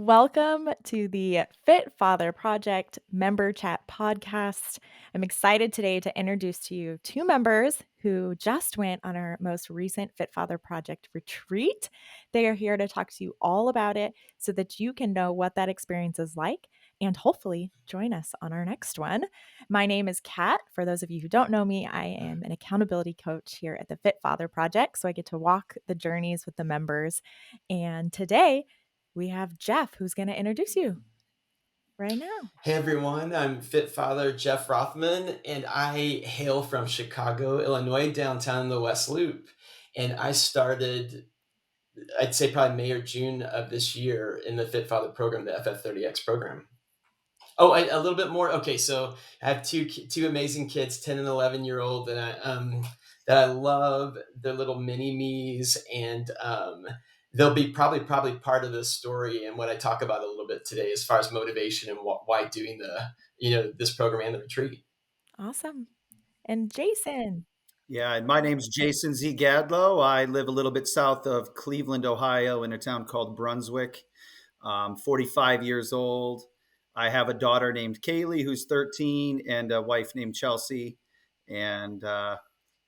Welcome to the Fit Father Project Member Chat podcast. I'm excited today to introduce to you two members who just went on our most recent Fit Father Project retreat. They are here to talk to you all about it so that you can know what that experience is like and hopefully join us on our next one. My name is Kat. For those of you who don't know me, I am an accountability coach here at the Fit Father Project. So I get to walk the journeys with the members. And today, we have Jeff, who's going to introduce you right now. Hey everyone, I'm Fit Father Jeff Rothman, and I hail from Chicago, Illinois, downtown in the West Loop. And I started, I'd say probably May or June of this year in the Fit Father program, the FF30X program. Oh, a little bit more. Okay, so I have two amazing kids, 10 and 11-year-old, that I love. They're little mini me's, and they'll be probably part of this story and what I talk about a little bit today, as far as motivation and why doing this program and the retreat. Awesome. And Jason. Yeah, and my name's Jason Z. Gadlow. I live a little bit south of Cleveland, Ohio, in a town called Brunswick. 45 years old. I have a daughter named Kaylee, who's 13, and a wife named Chelsea. And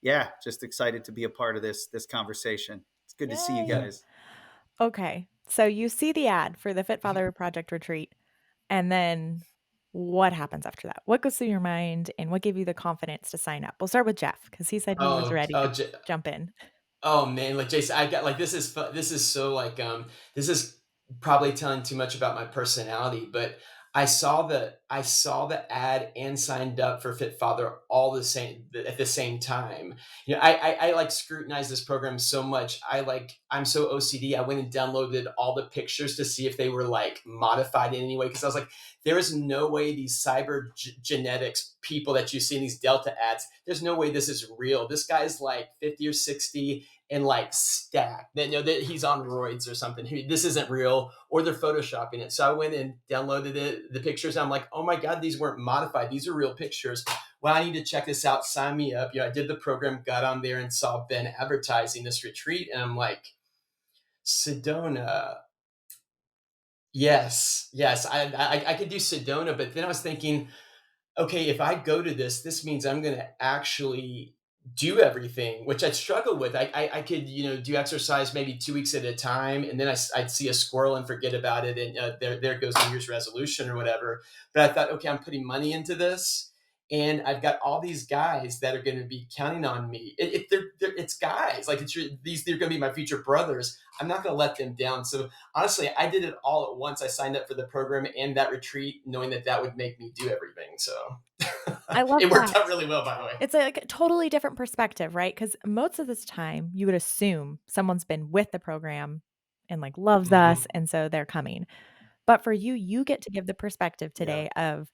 yeah, just excited to be a part of this conversation. It's good to see you Yay. guys. Okay, so you see the ad for the Fit Father Project retreat, and then what happens after that? What goes through your mind, and what gave you the confidence to sign up? We'll start with Jeff because he said he was Oh, ready oh, to jump in. Oh man, like Jason, I got like this is so this is probably telling too much about my personality, but I saw the ad and signed up for Fit Father all the same at the same time. You know, I like scrutinize this program so much. I'm so OCD. I went and downloaded all the pictures to see if they were like modified in any way, because I was like, there is no way these genetics people that you see in these Delta ads, there's no way this is real. This guy's like 50 or 60 and like stacked. That, you know, that he's on roids or something. This isn't real, or they're photoshopping it. So I went and downloaded the pictures. I'm like, oh my God, these weren't modified. These are real pictures. Well, I need to check this out. Sign me up. You know, I did the program, got on there and saw Ben advertising this retreat. And I'm like, Sedona. Yes. I could do Sedona, but then I was thinking, okay, if I go to this means I'm going to actually do everything, which I'd struggle with. I could, you know, do exercise maybe 2 weeks at a time, and then I'd see a squirrel and forget about it, and there goes New Year's resolution or whatever. But I thought, okay, I'm putting money into this, and I've got all these guys that are going to be counting on me. It's guys like they're going to be my future brothers. I'm not going to let them down. So honestly, I did it all at once. I signed up for the program and that retreat, knowing that would make me do everything. So I love it worked that. out really well, by the way. It's like a totally different perspective, right? Because most of this time, you would assume someone's been with the program and like loves us, and so they're coming. But for you, you get to give the perspective today of,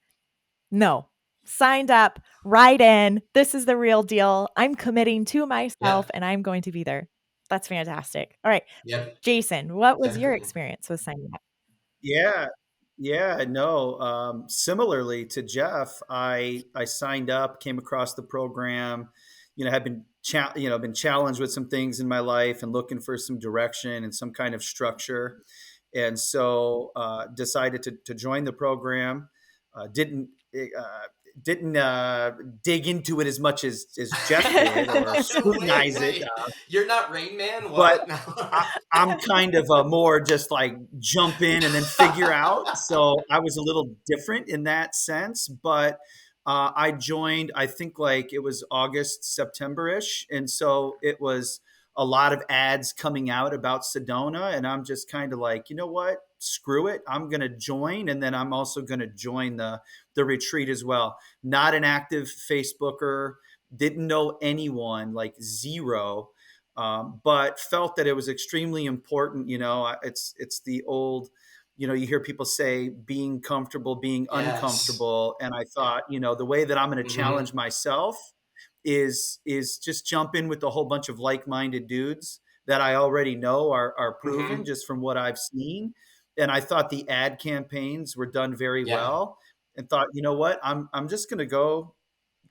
no, signed up, right in. This is the real deal. I'm committing to myself, Yeah. and I'm going to be there. That's fantastic. All right, Yep. Jason, what was your Definitely. experience with signing up? Yeah, yeah, no. Similarly to Jeff, I signed up, came across the program, had been challenged with some things in my life and looking for some direction and some kind of structure, and so decided to join the program. Didn't dig into it as much as Jeff did or No way. scrutinize it. Wait. You're not Rain Man? But What? No. I'm kind of a more just like jump in and then figure out. So I was a little different in that sense. But I joined, I think like it was August, September ish. And so it was a lot of ads coming out about Sedona. And I'm just kind of like, you know what? Screw it. I'm going to join. And then I'm also going to join the retreat as well. Not an active Facebooker, didn't know anyone, like zero, but felt that it was extremely important. It's the old, you hear people say being comfortable, being Yes. uncomfortable. And I thought, the way that I'm going to Hmm. challenge myself is just jump in with a whole bunch of like-minded dudes that I already know are proven Hmm. just from what I've seen. And I thought the ad campaigns were done very Yeah. well, and thought, you know what, I'm just going to go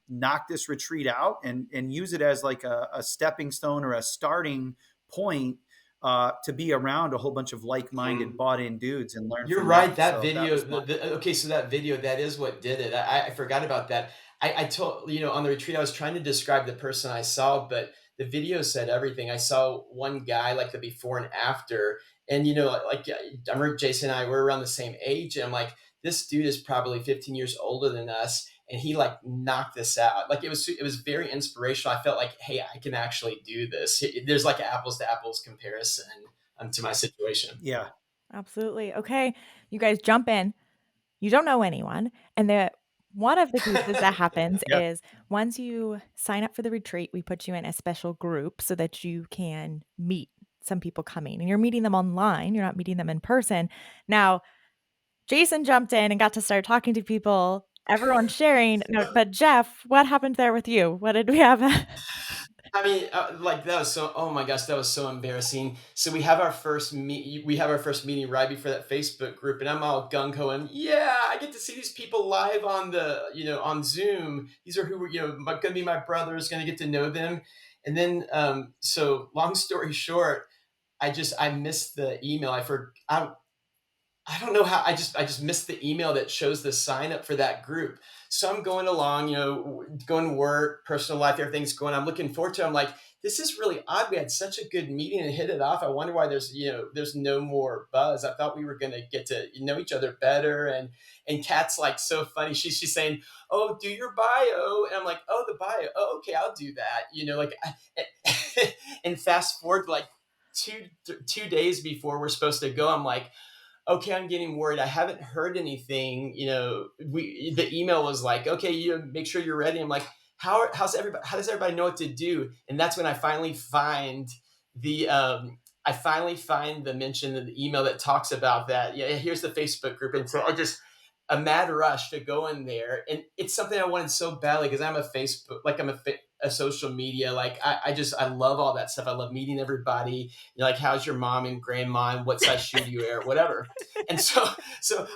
knock this retreat out and use it as like a stepping stone or a starting point to be around a whole bunch of like-minded, bought-in dudes and learn You're from them. right. That So that video, was my okay, so that video, that is what did it. I forgot about that. I told, on the retreat, I was trying to describe the person I saw, but the video said everything. I saw one guy, like the before and after. And, I remember Jason and I were around the same age. And I'm like, this dude is probably 15 years older than us. And he like knocked this out. Like it was very inspirational. I felt like, hey, I can actually do this. There's like an apples to apples comparison to my situation. yeah. Absolutely. Okay, you guys jump in. You don't know anyone, and one of the pieces that happens Yeah. is once you sign up for the retreat, we put you in a special group so that you can meet some people coming, and you're meeting them online, you're not meeting them in person. Now, Jason jumped in and got to start talking to people, everyone sharing, no, but Jeff, what happened there with you? What did we have? I mean, like that was so. Oh my gosh, that was so embarrassing. So we have our first meet. We have our first meeting right before that Facebook group, and I'm all gung ho and yeah, I get to see these people live on the on Zoom. These are who going to be my brothers. Going to get to know them, and then so long story short, I missed the email. I don't know how I just missed the email that shows the sign up for that group. So I'm going along, going to work, personal life, everything's going. I'm looking forward to it. I'm like, this is really odd. We had such a good meeting and hit it off. I wonder why there's no more buzz. I thought we were gonna get to know each other better. And Kat's like so funny. She's saying, "Oh, do your bio," and I'm like, "Oh, the bio. Oh, okay, I'll do that." And fast forward like two days before we're supposed to go, I'm like, okay, I'm getting worried. I haven't heard anything. The email was like, okay, make sure you're ready. I'm like, how's everybody? How does everybody know what to do? And that's when I finally find the the mention of the email that talks about that. Yeah, here's the Facebook group, and so I just a mad rush to go in there, and it's something I wanted so badly because I'm a Facebook, like a social media, like I love all that stuff. I love meeting everybody. Like, how's your mom and grandma, and what size shoe do you wear, whatever. And so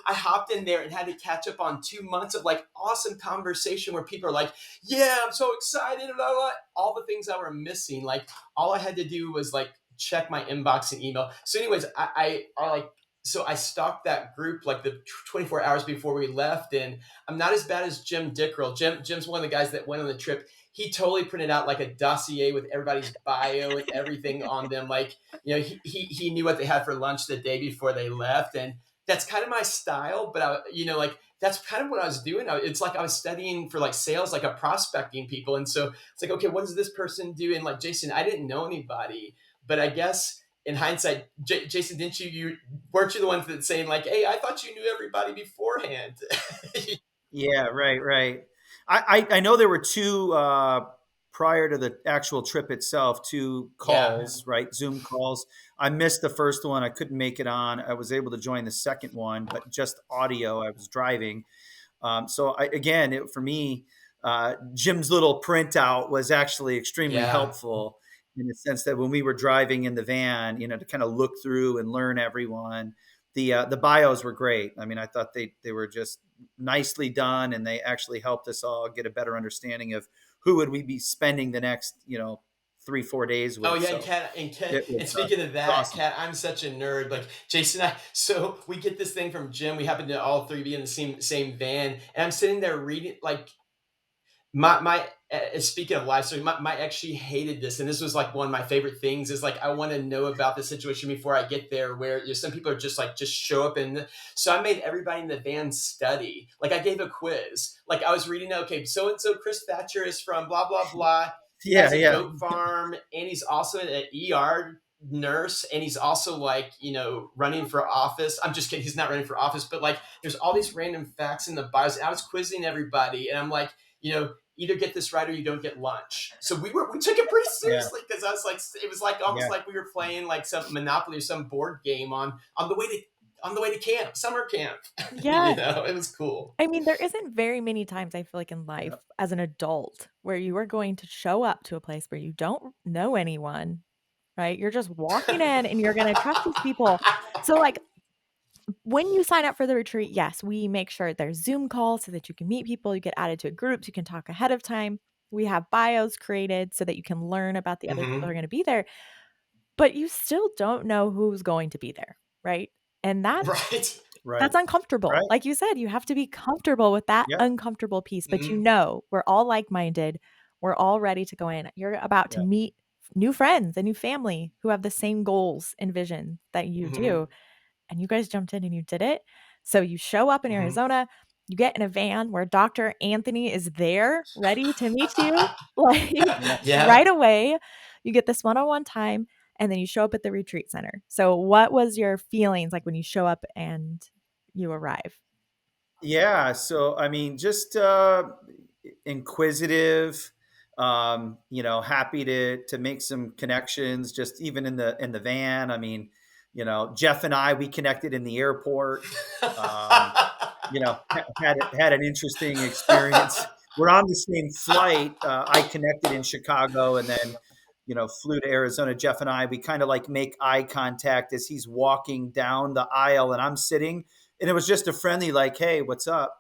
I hopped in there and had to catch up on 2 months of like awesome conversation where people are like, yeah, I'm so excited, blah, blah, all the things I were missing. Like all I had to do was like check my inbox and email. So anyways, I like, so I stalked that group like the 24 hours before we left, and I'm not as bad as Jim Dickrell. Jim's one of the guys that went on the trip. He totally printed out like a dossier with everybody's bio and everything on them. Like, he knew what they had for lunch the day before they left, and that's kind of my style. But like that's kind of what I was doing. It's like I was studying for like sales, like a prospecting people, and so it's like, okay, what does this person do? And like Jason, I didn't know anybody, but I guess in hindsight, Jason, didn't you weren't you the ones that saying like, hey, I thought you knew everybody beforehand? Yeah, right, right. I know there were two prior to the actual trip itself, two Yeah. calls, right? Zoom calls. I missed the first one. I couldn't make it on. I was able to join the second one, but just audio. I was driving. For me, Jim's little printout was actually extremely Yeah. helpful in the sense that when we were driving in the van, to kind of look through and learn everyone. The bios were great. I mean, I thought they were just nicely done, and they actually helped us all get a better understanding of who would we be spending the next 3-4 days Oh with. yeah, So Kat, it was and speaking of that, awesome. Kat, I'm such a nerd. Like Jason, so we get this thing from Jim. We happen to all three be in the same van, and I'm sitting there reading like my speaking of life story, my ex, she hated this, and this was like one of my favorite things is like I want to know about the situation before I get there, where some people are just show up, and so I made everybody in the van study. Like I gave a quiz, like I was reading, okay, so and so Chris Thatcher is from blah blah blah. He Yeah, has a yeah, goat farm, and he's also an ER nurse, and he's also like running for office. I'm just kidding, he's not running for office, but like there's all these random facts in the bios. I was quizzing everybody, and I'm like, either get this right or you don't get lunch. So we took it pretty yeah, seriously because I was like, it was like almost yeah, like we were playing like some Monopoly or some board game on the way to camp, summer camp. Yeah. It was cool. I mean, there isn't very many times I feel like in life yeah, as an adult where you are going to show up to a place where you don't know anyone, right? You're just walking in and you're gonna trust these people. So, like, when you sign up for the retreat, yes, we make sure there's Zoom calls so that you can meet people, you get added to groups, you can talk ahead of time. We have bios created so that you can learn about the other people who Hmm. are gonna be there. but you still don't know who's going to be there, right? And Right. Right. that's uncomfortable. Right. Like you said, you have to be comfortable with that Yep. uncomfortable piece, but Mhm. we're all like-minded. We're all ready to go in. You're about to Yeah. meet new friends and new family who have the same goals and vision that you Mhm. do, and you guys jumped in and you did it. So you show up in Mhm. Arizona, you get in a van where Dr. Anthony is there ready to meet you, like, Yeah. Yeah. right away. You get this one-on-one time, and then you show up at the retreat center. So what was your feelings like when you show up and you arrive? Yeah. So, I mean, just inquisitive, happy to make some connections, just even in the van. I mean, Jeff and I, we connected in the airport. Um, had an interesting experience. We're on the same flight. I connected in Chicago and then, flew to Arizona. Jeff and I, we kind of like make eye contact as he's walking down the aisle and I'm sitting. And it was just a friendly, like, hey, what's up?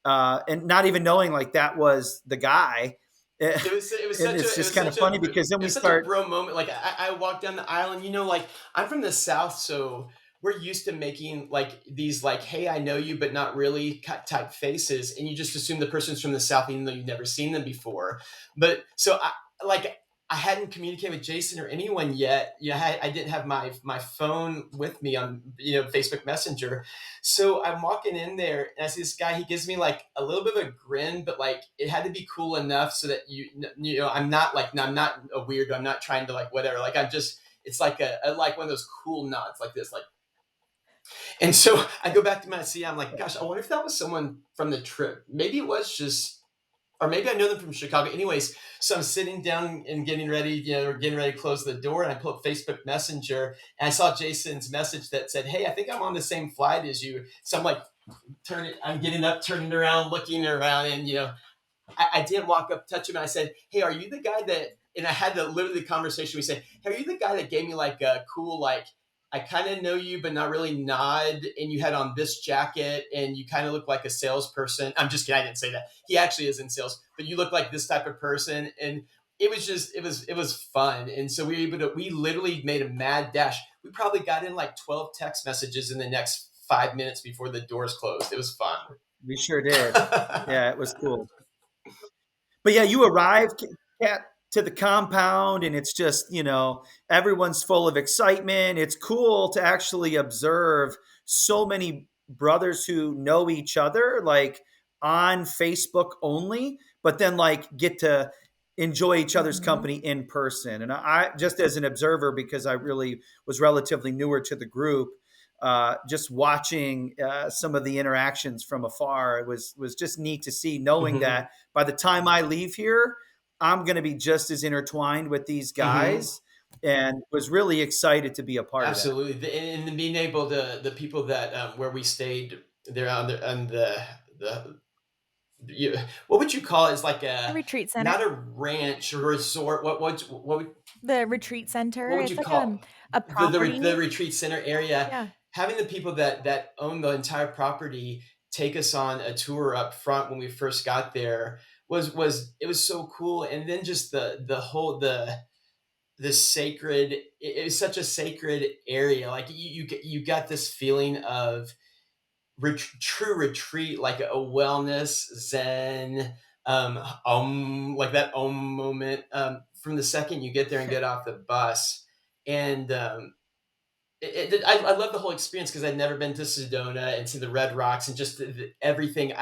And not even knowing like that was the guy. And it's just kind of funny because then it we was such a start, bro moment. Like I walked down the aisle, and like I'm from the South, so we're used to making like these like, "Hey, I know you," but not really type faces, and you just assume the person's from the South, even though you've never seen them before. But so I hadn't communicated with Jason or anyone yet. I didn't have my phone with me on Facebook Messenger, so I'm walking in there and I see this guy. He gives me like a little bit of a grin, but like it had to be cool enough so that I'm not like I'm not a weirdo. I'm not trying to like whatever. Like I'm just it's like a like one of those cool nods like this, like. And so I go back to my seat. I'm like, gosh, I wonder if that was someone from the trip. Maybe it was just or maybe I know them from Chicago. Anyways, so I'm sitting down and getting ready, we're getting ready to close the door, and I pull up Facebook Messenger, and I saw Jason's message that said, "Hey, I think I'm on the same flight as you." So I'm like, I'm getting up, turning around, looking around, and I didn't walk up, touch him, and I said, "Hey, are you the guy that?" And I had the literally the conversation. We said, "Hey, are you the guy that gave me like a cool like?" I kind of know you, but not really nod. And you had on this jacket, and you kind of look like a salesperson. I'm just kidding. I didn't say that. He actually is in sales, but you look like this type of person. And it was just, it was fun. And so we literally made a mad dash. We probably got in like 12 text messages in the next 5 minutes before the doors closed. It was fun. we sure did. Yeah, it was cool. But yeah, you arrive, Kat, to the compound, and it's just, everyone's full of excitement. It's cool to actually observe so many brothers who know each other, like on Facebook only, but then like get to enjoy each other's Mhm. company in person. And I just as an observer, because I really was relatively newer to the group, just watching some of the interactions from afar, it was just neat to see, knowing Mhm. that by the time I leave here, I'm going to be just as intertwined with these Mhm. guys, and was really excited to be a part of that. Absolutely, and being able to the people that where we stayed there on the you, what would you call it? It's like A a retreat center. not a ranch or resort. The retreat what center, would it's you like, call a the property. retreat center area? Yeah. Having the people that own the entire property take us on a tour up front when we first got there was it was so cool, and then just the whole the sacred it was such a sacred area. Like you got this feeling of true retreat, like a wellness zen, like that moment from the second you get there and get off the bus. And I love the whole experience because I'd never been to Sedona and to the Red Rocks and just everything.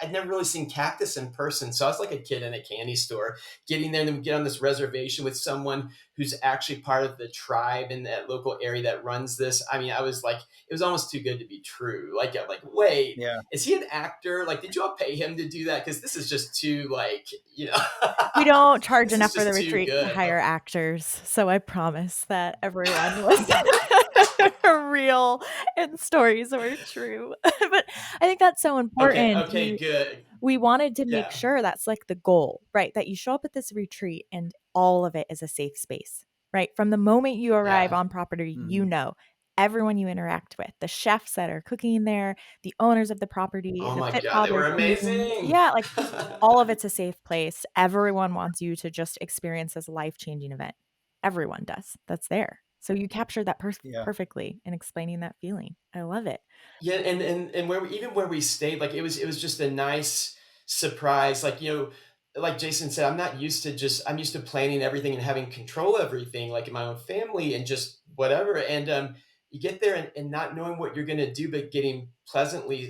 I've never really seen cactus in person, so I was like a kid in a candy store, getting there and then we get on this reservation with someone who's actually part of the tribe in that local area that runs this. I mean, I was like, it was almost too good to be true. Like, I'm like, wait, Yeah. is he an actor? Like, did you all pay him to do that? Because this is just too like, We don't charge this is enough for the just too retreat to good. hire actors, so I promise that everyone was real and stories were true. But I think that's so Okay, important. okay, good. We wanted to make Yeah. sure that's like the goal, right? That you show up at this retreat and all of it is a safe space, right? From the moment you arrive Yeah. on property, Mhm. everyone you interact with, the chefs that are cooking there, the owners of the property, Oh the my Fit god, they Father were team. amazing. Yeah, like all of it's a safe place. Everyone wants you to just experience this life-changing event. everyone does that's there. So you captured that Yeah. perfectly in explaining that feeling. I love it. Yeah, and where we, even where we stayed, like it was just a nice surprise. Like, like Jason said, I'm used to planning everything and having control of everything, like in my own family and just whatever. And you get there and not knowing what you're gonna do, but getting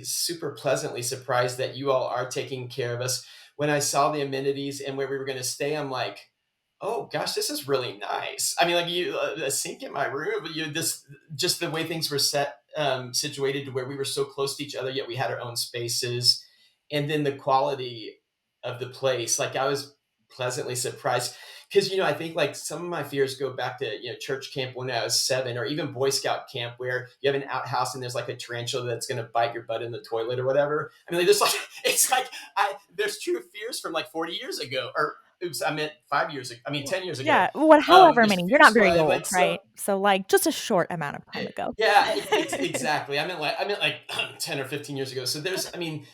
super pleasantly surprised that you all are taking care of us. When I saw the amenities and where we were gonna stay, I'm like, oh gosh, this is really nice. I mean, like a sink in my room, this just the way things were situated to where we were so close to each other, yet we had our own spaces, and then the quality of the place. Like I was pleasantly surprised because I think like some of my fears go back to church camp when I was 7, or even Boy Scout camp where you have an outhouse and there's like a tarantula that's going to bite your butt in the toilet or whatever. I mean, just like it's like there's true fears from like 40 years ago, or oops, I meant 5 years ago. I mean, 10 years ago. Yeah, what however There's many. You're fears not very flying old, like so. right? So, like, just a short amount of time ago. Yeah, exactly. I meant like 10 or 15 years ago. So I mean,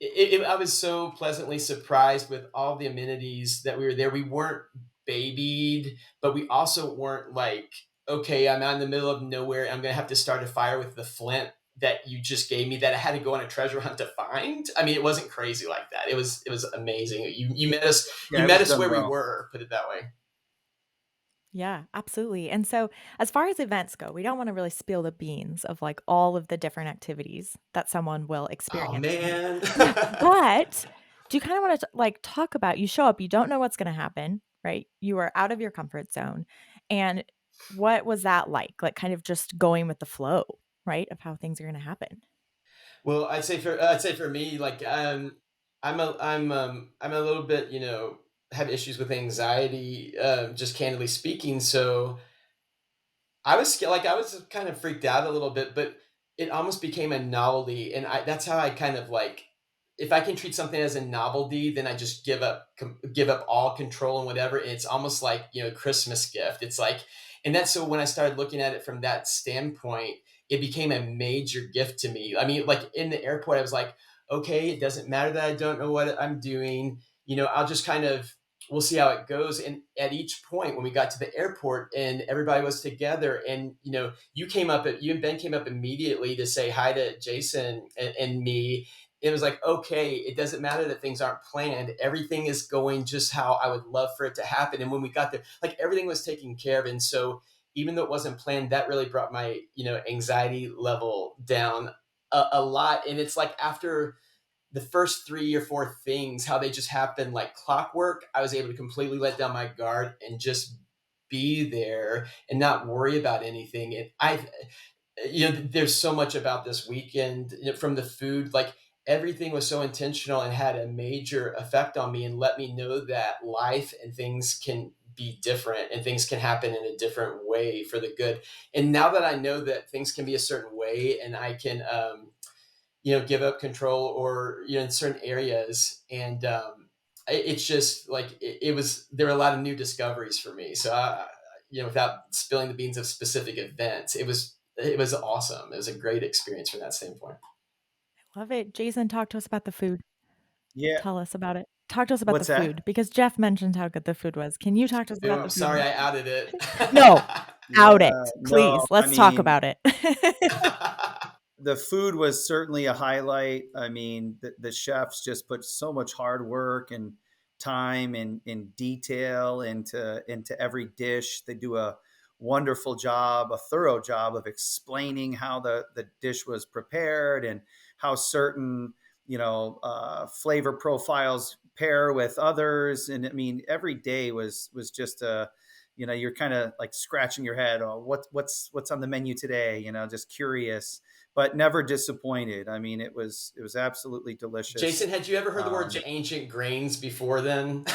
I was so pleasantly surprised with all the amenities that we were there. We weren't babied, but we also weren't like, okay, I'm out in the middle of nowhere. I'm going to have to start a fire with the flint that you just gave me that I had to go on a treasure hunt to find. I mean, it wasn't crazy like that. It was amazing. You met us, Yeah, you it met was us done where we well. were, put it that way. Yeah, absolutely. And so, as far as events go, we don't want to really spill the beans of like all of the different activities that someone will Oh experience tonight. man. But do you kind of want to like talk about you show up, you don't know what's going to happen, right? You are out of your comfort zone. And what was that like? Like kind of just going with the flow, right? Of how things are going to happen. Well, I'd say for me, like I'm a little bit, have issues with anxiety, just candidly speaking. So I was scared, like I was kind of freaked out a little bit, but it almost became a novelty, and that's how I kind of like. If I can treat something as a novelty, then I just give up all control and whatever. And it's almost like Christmas gift. It's like, and that's so when I started looking at it from that standpoint, it became a major gift to me. I mean, like in the airport, I was like, okay, it doesn't matter that I don't know what I'm doing. I'll just kind of we'll see how it goes. And at each point, when we got to the airport and everybody was together, and you and Ben came up immediately to say hi to Jason and me. It was like, okay, it doesn't matter that things aren't planned. Everything is going just how I would love for it to happen. And when we got there, like everything was taken care of. And so even though it wasn't planned, that really brought my, anxiety level down a lot. And it's like after the first 3 or 4 things, how they just happened like clockwork, I was able to completely let down my guard and just be there and not worry about anything. And there's so much about this weekend, from the food, like everything was so intentional and had a major effect on me and let me know that life and things can be different and things can happen in a different way for the good. And now that I know that things can be a certain way and I can, give up control, or in certain areas, and it's just like it was. There were a lot of new discoveries for me. So without spilling the beans of specific events, it was awesome. It was a great experience from that standpoint. Love it. Jason, talk to us about the food. Yeah. Tell us about it. Talk to us about the What's food that? because Jeff mentioned how good the food was. Can you talk to us Oh, about I'm the food sorry now? I outed it. No, out Yeah. it, No, please. I Let's talk mean, about it. the food was certainly a highlight. I mean, the chefs just put so much hard work and time and in detail into every dish. They do a wonderful job, a thorough job of explaining how the dish was prepared and how certain flavor profiles pair with others. And I mean, every day was just a you're kind of like scratching your head. Oh, what's on the menu today? Just curious, but never disappointed. I mean, it was absolutely delicious. Jason, had you ever heard the word Um, ancient grains before then?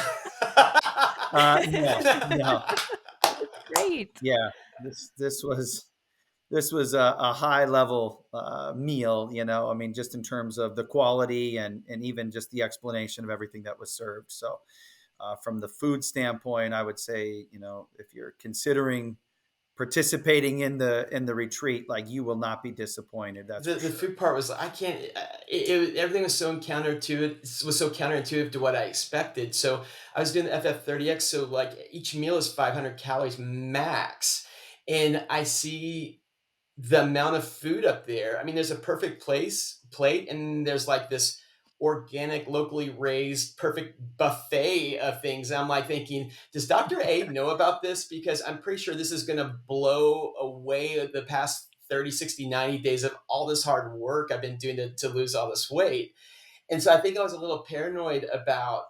no, no, Great. yeah, this was a high level meal. I mean, just in terms of the quality and even just the explanation of everything that was served. So, from the food standpoint, I would say, if you're considering participating in the retreat, like you will not be disappointed. That's The for sure. food part was I can't. Everything was so counterintuitive to what I expected. So I was doing the FF30X. So like each meal is 500 calories max, and I see the amount of food up there. I mean, there's a perfect plate, and there's like this organic, locally raised, perfect buffet of things. And I'm like thinking, does Dr. A know about this? Because I'm pretty sure this is going to blow away the past 30, 60, 90 days of all this hard work I've been doing to lose all this weight. And so I think I was a little paranoid about,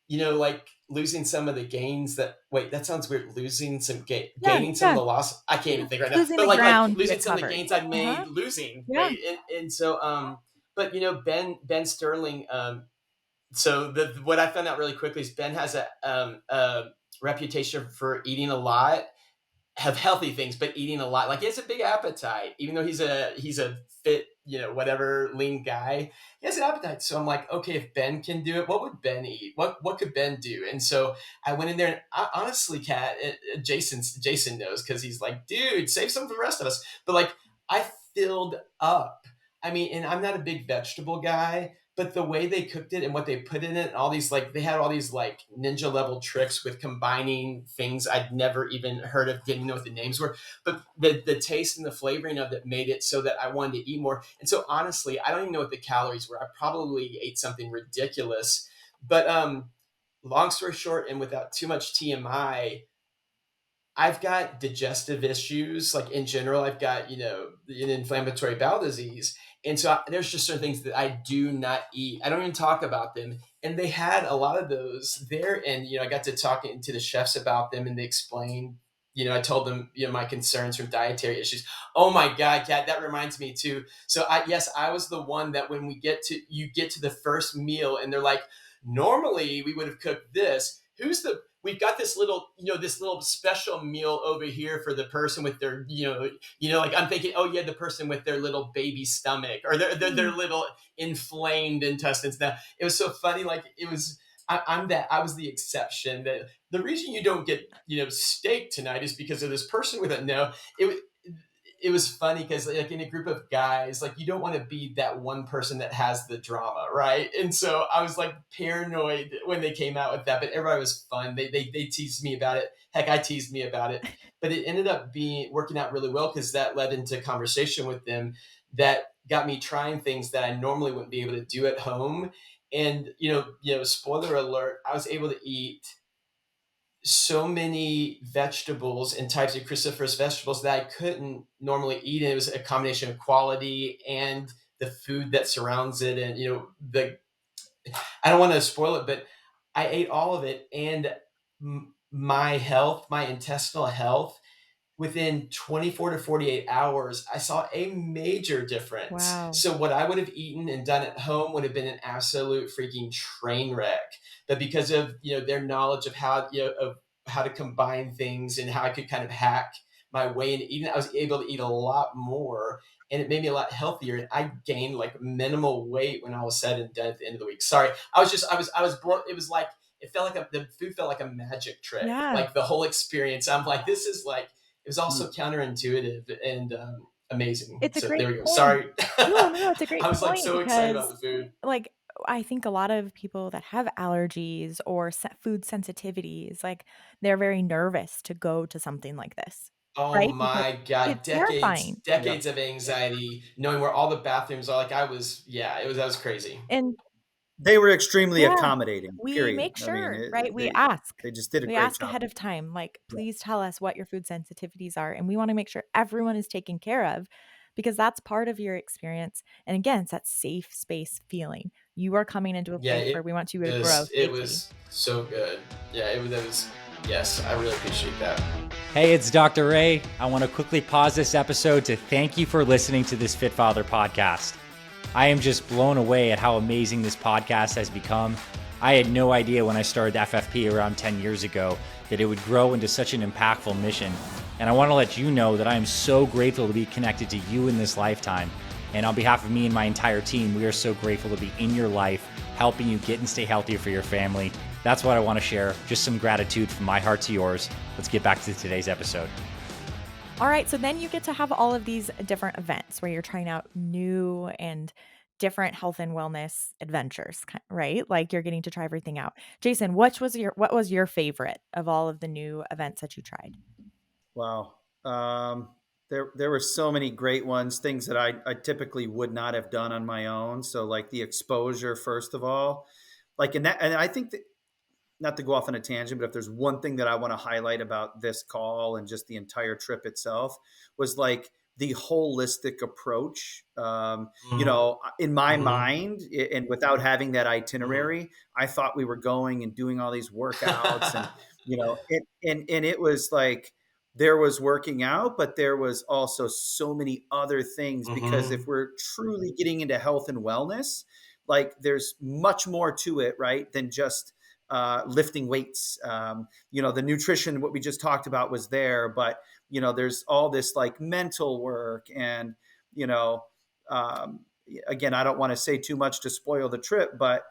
like losing some of the gains wait, that sounds weird. Losing some, Yeah, gaining some of yeah, the loss. I can't yeah. even think right now, Losing but the like ground you losing had some of the covered. gains I Uh-huh. made losing Yeah. weight. And so, but Ben Sterling, so what I found out really quickly is Ben has a reputation for eating a lot, have healthy things, but eating a lot. Like he has a big appetite, even though he's a fit, whatever lean guy. He has an appetite. So I'm like, okay, if Ben can do it, what would Ben eat? What could Ben do? And so I went in there, and honestly, Kat, Jason knows because he's like, dude, save some for the rest of us. But like, I filled up. I mean, and I'm not a big vegetable guy, but the way they cooked it and what they put in it, and all these like they had all these like ninja level tricks with combining things I'd never even heard of, didn't know what the names were, but the taste and the flavoring of it made it so that I wanted to eat more. And so honestly, I don't even know what the calories were. I probably ate something ridiculous. But long story short, and without too much TMI, I've got digestive issues. Like in general, I've got, an inflammatory bowel disease. And so there's just certain things that I do not eat. I don't even talk about them. And they had a lot of those there. And, I got to talking to the chefs about them, and they explained, I told them, my concerns from dietary issues. Oh my God, Kat, that reminds me too. So I was the one that when you get to the first meal and they're like, normally we would have cooked this. We've got this little special meal over here for the person with their, like I'm thinking, oh yeah, the person with their little baby stomach or their little inflamed intestines. Now it was so funny. Like I was the exception. That the reason you don't get, steak tonight is because of this person with it. No, it was funny because like in a group of guys, like you don't want to be that one person that has the drama, right? And so I was like paranoid when they came out with that, but everybody was fun. They teased me about it. Heck, I teased me about it, but it ended up working out really well because that led into conversation with them that got me trying things that I normally wouldn't be able to do at home. And spoiler alert, I was able to eat so many vegetables and types of cruciferous vegetables that I couldn't normally eat. And it was a combination of quality and the food that surrounds it. And, I don't want to spoil it, but I ate all of it. And my intestinal health, within 24 to 48 hours, I saw a major difference. Wow. So what I would have eaten and done at home would have been an absolute freaking train wreck. But because of, their knowledge of how to combine things and how I could kind of hack my way into eating, I was able to eat a lot more, and it made me a lot healthier. And I gained like minimal weight when I was said and done at the end of the week. Sorry. I was brought, it was like, it felt like the food felt like a magic trick, Yeah. like the whole experience. I'm like, this is like, it was also counterintuitive and amazing. It's a So great there we go. point. Sorry. No, it's a great I was like point so excited about because, the food. like, I think a lot of people that have allergies or food sensitivities, like, they're very nervous to go to something like this, Oh right? Because my God. it's terrifying. Yep. Decades of anxiety, knowing where all the bathrooms are. Like that was crazy. And They were extremely yeah, accommodating, we period. make I mean, sure, right? they just did a We great ask job. ahead of time, like, Yeah. please tell us what your food sensitivities are. And we want to make sure everyone is taken care of because that's part of your experience. And again, it's that safe space feeling. You are coming into a Yeah, place it where we want you to grow it safely. was so good. Yeah, it was yes, I really appreciate that. Hey, it's Dr. Ray. I want to quickly pause this episode to thank you for listening to this Fit Father podcast. I am just blown away at how amazing this podcast has become. I had no idea when I started FFP around 10 years ago that it would grow into such an impactful mission. And I want to let you know that I am so grateful to be connected to you in this lifetime. And on behalf of me and my entire team, we are so grateful to be in your life, helping you get and stay healthier for your family. That's what I want to share. Just some gratitude from my heart to yours. Let's get back to today's episode. All right, so then you get to have all of these different events where you're trying out new and different health and wellness adventures, right? Like you're getting to try everything out. Jason, what was your favorite of all of the new events that you tried? Wow. There were so many great ones, things that I typically would not have done on my own. So like the exposure, first of all, like in that, and I think that, not to go off on a tangent, but if there's one thing that I want to highlight about this call and just the entire trip itself was like the holistic approach. In my Mm-hmm. mind, and without having that Mm-hmm. itinerary, I thought we were going and doing all these workouts, and and it was like there was working out, but there was also so many other things, because if Mm-hmm. we're truly getting into health and wellness, like there's much more to it, right, than just lifting weights. The nutrition, what we just talked about, was there, but there's all this like mental work, and you know, um, again, I don't want to say too much to spoil the trip, but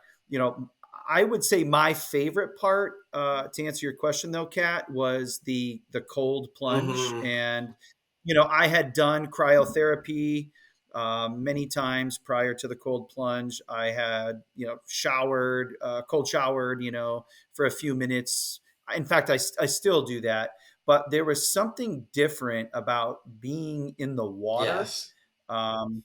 I would say my favorite part, to answer your question though, Kat, was the cold plunge. Mm-hmm. And I had done cryotherapy many times prior to the cold plunge. I had, showered, cold showered, for a few minutes. In fact, I still do that. But there was something different about being in the water Yes. um,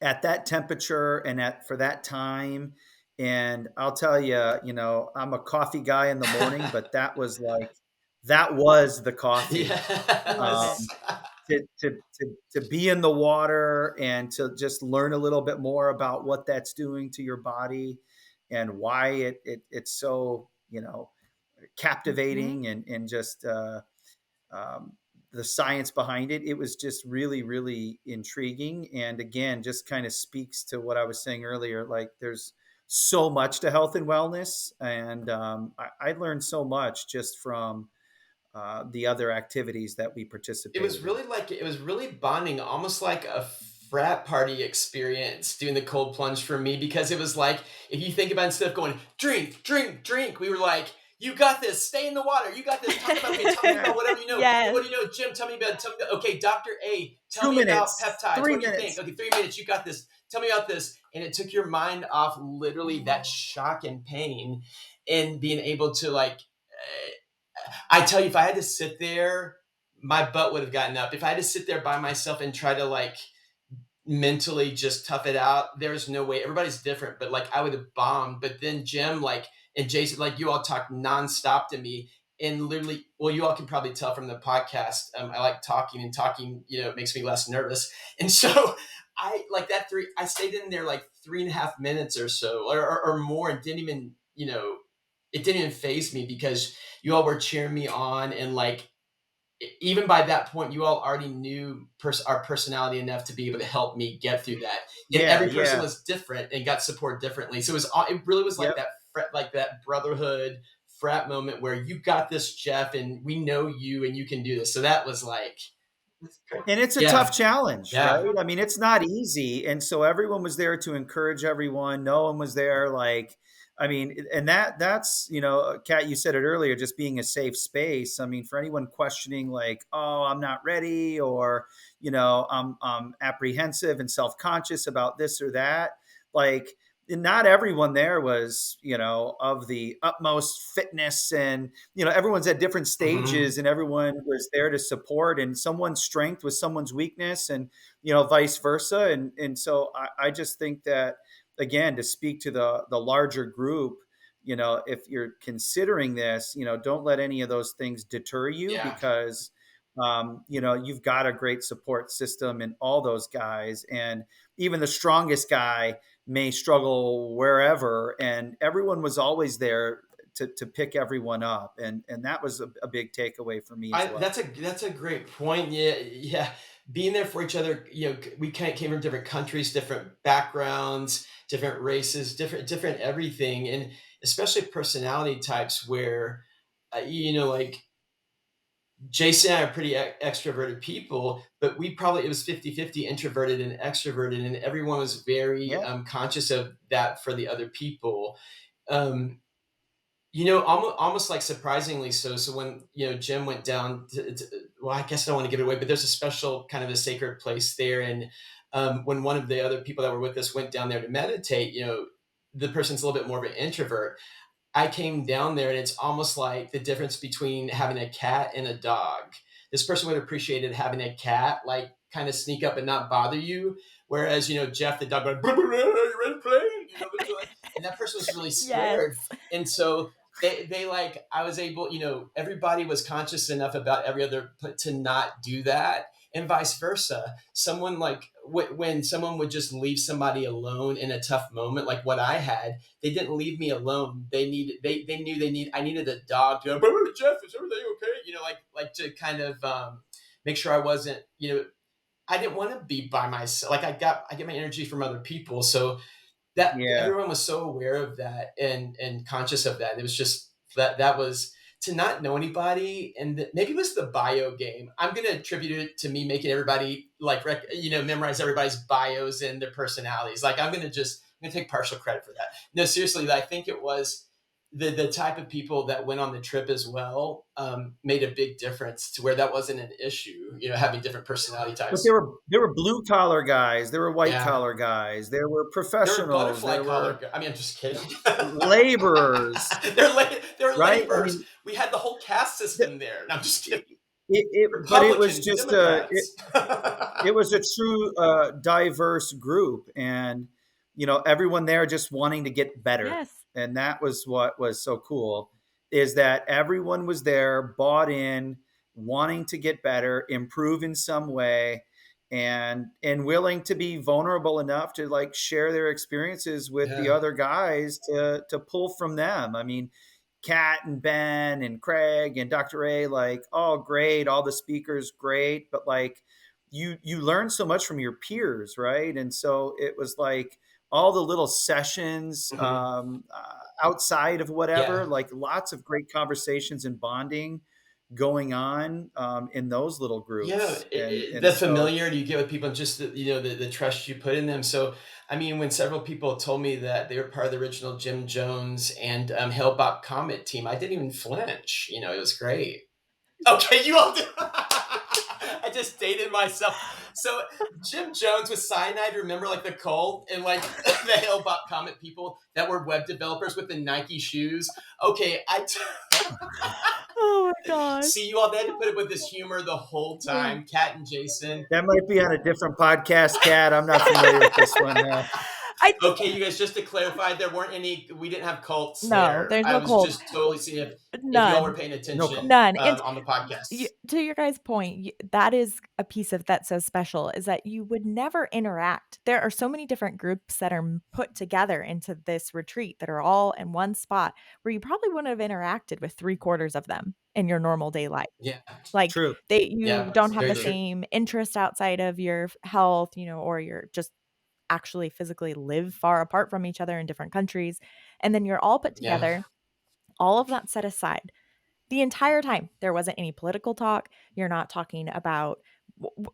at that temperature and for that time. And I'll tell you, I'm a coffee guy in the morning, but that was the coffee. I love it. Um, Yes. to be in the water and to just learn a little bit more about what that's doing to your body and why it's so Mhm. captivating, and just um, the science behind it. It was just really, really intriguing, and again, just kind of speaks to what I was saying earlier. Like there's so much to health and wellness, and I learned so much just from the other activities that we participated in. It was really bonding, almost like a frat party experience doing the cold plunge for me, because it was like, if you think about it, instead of going drink, drink, drink, we were like, you got this, stay in the water, you got this, talk about, okay, tell me about whatever you know. Hey, Yes. what do you know, Jim? Tell me about, okay, Dr. A, tell 2 me about minutes, peptides. three What do you think? minutes. Okay, 3 minutes, you got this. Tell me about this. And it took your mind off literally that shock and pain, and being able to like, I tell you, if I had to sit there, my butt would have gotten up. If I had to sit there by myself and try to like mentally just tough it out, there's no way. Everybody's different, but like I would have bombed. But then Jim, like, and Jason, like you all talk nonstop to me, and literally, well, you all can probably tell from the podcast. I like talking, and talking, it makes me less nervous. And so I like that I stayed in there like 3.5 minutes or so, or more, and didn't even, it didn't even phase me, because you all were cheering me on, and like even by that point, you all already knew our personality enough to be able to help me get through that. And Yeah, every person yeah, was different and got support differently. So it really was like yep. that like that brotherhood frat moment where you got this, Jeff, and we know you and you can do this. So that was like, And it's a yeah, tough challenge, yeah. right? I mean, it's not easy. And so everyone was there to encourage everyone. No one was there like, I mean, and that's, Kat, you said it earlier, just being a safe space. I mean, for anyone questioning like, oh, I'm not ready, or, I'm apprehensive and self-conscious about this or that, like, not everyone there was, of the utmost fitness, and everyone's at different Mhm. stages, and everyone was there to support, and someone's strength was someone's weakness, and vice versa. And so I just think that, again, to speak to the larger group, if you're considering this, don't let any of those things deter you, Yeah. because you've got a great support system in all those guys, and even the strongest guy may struggle wherever, and everyone was always there to pick everyone up, and that was a big takeaway for me as well. That's a great point. Yeah, yeah. Being there for each other, we kind of came from different countries, different backgrounds, different races, different everything, and especially personality types where, like Jason and I are pretty extroverted people, but it was 50-50 introverted and extroverted, and everyone was very Yeah, conscious of that for the other people. Um, almost like surprisingly so. So when Jim went down well, I guess I don't want to give it away, but there's a special kind of a sacred place there. And when one of the other people that were with us went down there to meditate, the person's a little bit more of an introvert. I came down there and it's almost like the difference between having a cat and a dog. This person would have appreciated having a cat, like kind of sneak up and not bother you. Whereas, Jeff, the dog, going, you ready to play? And that person was really Yes. scared. And so they like, I was able, everybody was conscious enough about every other to not do that. And vice versa. Someone like when someone would just leave somebody alone in a tough moment, like what I had, they didn't leave me alone. They knew I needed a dog to go, Jeff, is everything okay? Like to kind of make sure I wasn't, I didn't want to be by myself. Like I get my energy from other people. So that Yeah. everyone was so aware of that and conscious of that. It was just that was to not know anybody, and maybe it was the bio game. I'm going to attribute it to me making everybody like memorize everybody's bios and their personalities. Like I'm going to take partial credit for that. No, seriously, I think it was the type of people that went on the trip as well made a big difference to where that wasn't an issue. Having different personality But types. there were blue collar guys, there were white Yeah. collar guys, there were There were professionals, butterfly there collar. were I mean, I'm just kidding. laborers, they're right? I laborers. mean, We had the whole caste system there. No, I'm just kidding. but it was Republicans, just Democrats. it was a true diverse group, and everyone there just wanting to get better. Yes. And that was what was so cool, is that everyone was there, bought in, wanting to get better, improve in some way, and willing to be vulnerable enough to like share their experiences with the Yeah. other guys to pull from them. I mean, Kat and Ben and Craig and Dr. A, like, all great, all the speakers great, but like you learn so much from your peers, right? And so it was like all the little sessions Mhm. outside of whatever, Yeah. like lots of great conversations and bonding going on in those little groups, and The so familiarity you get with people, and just the trust you put in them. So, I mean, when several people told me that they were part of the original Jim Jones and Hale-Bopp Comet team, I didn't even flinch. It was great. Okay, you all did. I just dated myself. So Jim Jones with cyanide, remember like the cult and like the Hale-Bopp Comet people that were web developers with the Nike shoes. Okay, Oh my gosh. see you all. They had to put up with this humor the whole time. Kat and Jason. that might be on a different podcast, Kat. I'm not familiar with this one. Okay, you guys, just to clarify, there weren't any. We didn't have cults No, there. there's I no was cult. just totally seeing if y'all were None. paying No attention cult. None. And on the podcast. to your guys' point, that is a piece of that's so special, is that you would never interact. There are so many different groups that are put together into this retreat that are all in one spot where you probably wouldn't have interacted with 3/4 of them in your normal day life. Yeah, Like True. you yeah, don't have very the true. same interest outside of your health, or you're just actually physically live far apart from each other in different countries. And then you're all put Yeah, together, all of that set aside. The entire time, there wasn't any political talk. You're not talking about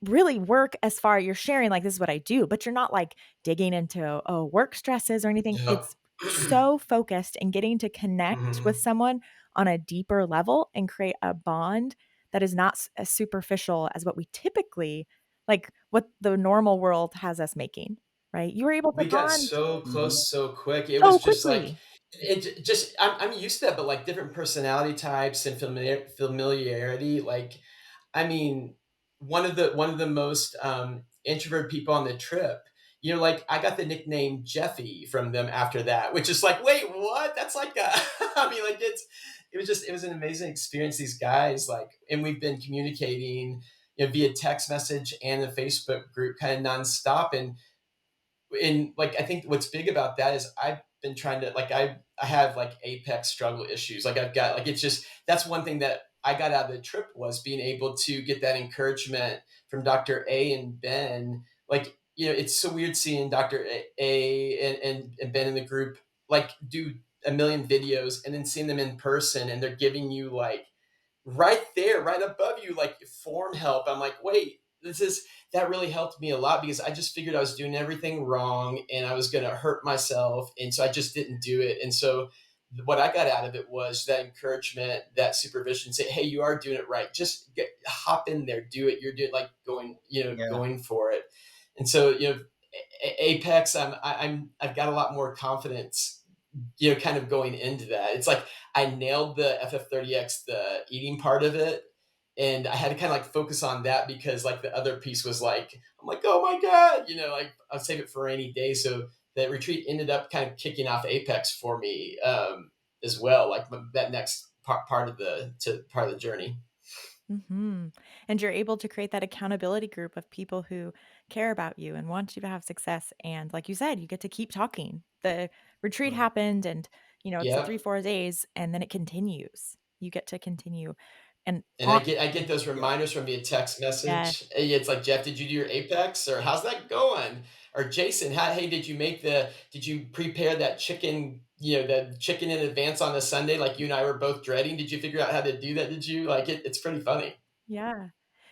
really work as far you're sharing, like, this is what I do, but you're not like digging into, work stresses or anything. yeah. It's so focused and getting to connect with Mhm. someone on a deeper level and create a bond that is not as superficial as what we typically, like what the normal world has us making, right? You were able to We got bond so Mhm. close so quick. It so was just like quickly. I'm used to that, but like different personality types and familiarity. Like, I mean, one of the most introvert people on the trip. Like I got the nickname Jeffy from them after that, which is like, wait, what? That's like a, I mean, like it was an amazing experience. These guys, like, and we've been communicating, via text message and the Facebook group kind of nonstop. And like I think what's big about that is I've been trying to, like, I have like apex struggle issues. Like I've got, like, it's just, that's one thing that I got out of the trip, was being able to get that encouragement from Dr. A and Ben. Like, it's so weird seeing Dr. A and Ben in the group like do a million videos, and then seeing them in person and they're giving you like right there, right above you, like form help. I'm like, wait, that really helped me a lot, because I just figured I was doing everything wrong and I was going to hurt myself. And so I just didn't do it. And so what I got out of it was that encouragement, that supervision, say, hey, you are doing it right. Just hop in there, do it. You're doing like Yeah. going for it. And so, Apex, I've got a lot more confidence, kind of going into that. It's like I nailed the FF30X, the eating part of it. And I had to kind of like focus on that because like the other piece was like, I'm like, oh my God, like I'll save it for a rainy day. So that retreat ended up kind of kicking off Apex for me, as well, like that next part of the journey. And you're able to create that accountability group of people who care about you and want you to have success. And like you said, you get to keep talking. The retreat Right. happened and, it's the Yep. 3-4 days and then it continues. You get to continue. And And I get those Yeah. reminders from via text yes. message. Hey, it's like, Jeff, did you do your Apex, or how's that going? Or Jason, hey, did you prepare that chicken, the chicken in advance on the Sunday, like you and I were both dreading? Did you figure out how to do that? Did you like it? It's pretty funny. Yeah.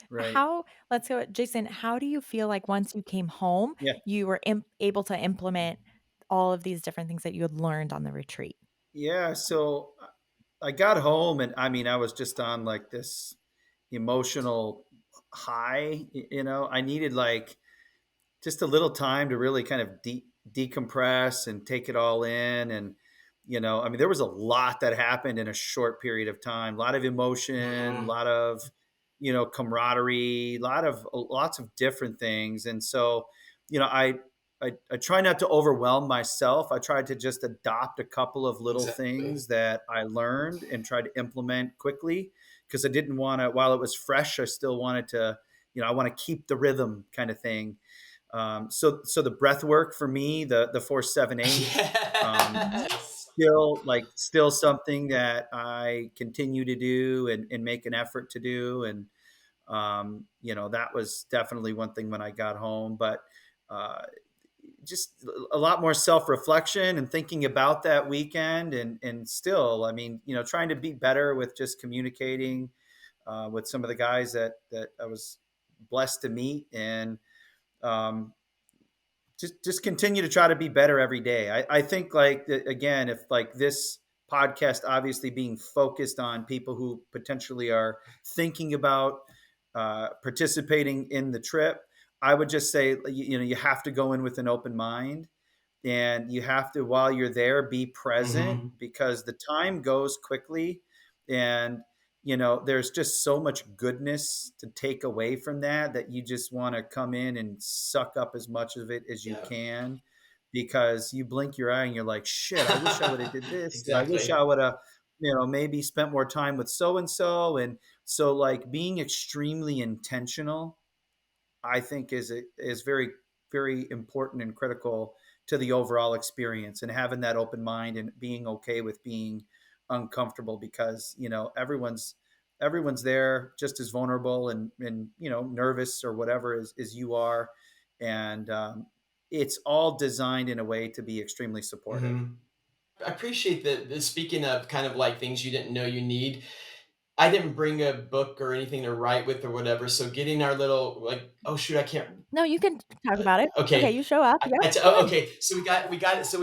Right. How let's go, Jason, how do you feel like once you came home, Yeah. you were able to implement all of these different things that you had learned on the retreat? Yeah. So I got home and I mean, I was just on like this emotional high, I needed like just a little time to really kind of decompress and take it all in. And, I mean, there was a lot that happened in a short period of time, a lot of emotion, a Hmm. lot of, camaraderie, lots of different things. And so, I try not to overwhelm myself. I tried to just adopt a couple of little Exactly. things that I learned and try to implement quickly because I didn't want to, while it was fresh, I still wanted to, I want to keep the rhythm kind of thing. So the breath work for me, the 4-7-8, Mhm. still something that I continue to do and make an effort to do. And, that was definitely one thing when I got home, but, uh, just a lot more self-reflection and thinking about that weekend and still, I mean, trying to be better with just communicating, with some of the guys that I was blessed to meet and, um, just continue to try to be better every day. I think like again, if like this podcast obviously being focused on people who potentially are thinking about participating in the trip, I would just say you have to go in with an open mind and you have to, while you're there, be present Hmm. because the time goes quickly and there's just so much goodness to take away from that you just want to come in and suck up as much of it as you Yeah. can because you blink your eye and you're like, shit, I wish I would have did this, and I wish I Exactly. would have maybe spent more time with so and so. And so like being extremely intentional, I think is very, very important and critical to the overall experience and having that open mind and being okay with being uncomfortable because, everyone's there just as vulnerable and nervous or whatever as you are. And it's all designed in a way to be extremely supportive. Hmm. I appreciate the speaking of kind of like things you didn't know you need. I didn't bring a book or anything to write with or whatever. So getting our little like, oh shoot, I can't. No, you can talk about it. It's okay, Okay. you show up. Yep, go ahead. Okay. So we got it. So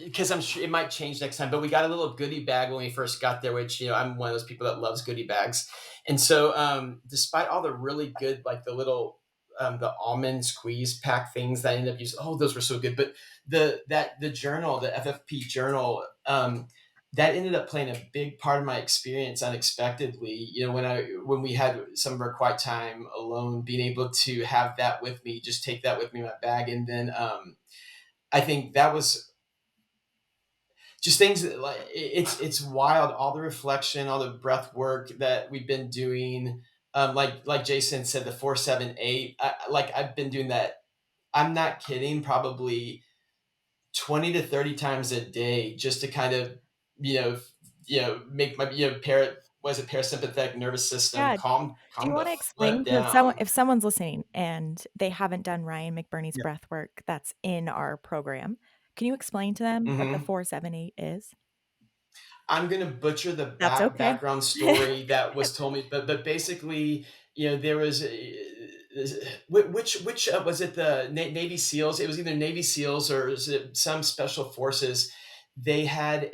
because I'm sure it might change next time, but we got a little goodie bag when we first got there, which, I'm one of those people that loves goodie bags. And so, despite all the really good, like the almond squeeze pack things that I ended up using, oh, those were so good. But the journal, the FFP journal, that ended up playing a big part of my experience unexpectedly. When we had some of our quiet time alone, being able to have that with me, just take that with me in my bag, and then, I think that was just things that, like, it's wild, all the reflection, all the breath work that we've been doing. Like Jason said, the 4-7-8. I've been doing that. I'm not kidding. Probably 20 to 30 times a day just to kind of, make my, was it parasympathetic nervous system Yeah. Do you calm the wanna flip explain to someone down. if someone's listening and they haven't done Ryan McBurney's Yeah. breath work that's in our program, can you explain to them what the Hmm. 4-7-8 is? I'm gonna butcher the That's okay. background story that was told me, but basically, there was which was it, the Navy SEALs? It was either Navy SEALs or is it some special forces they had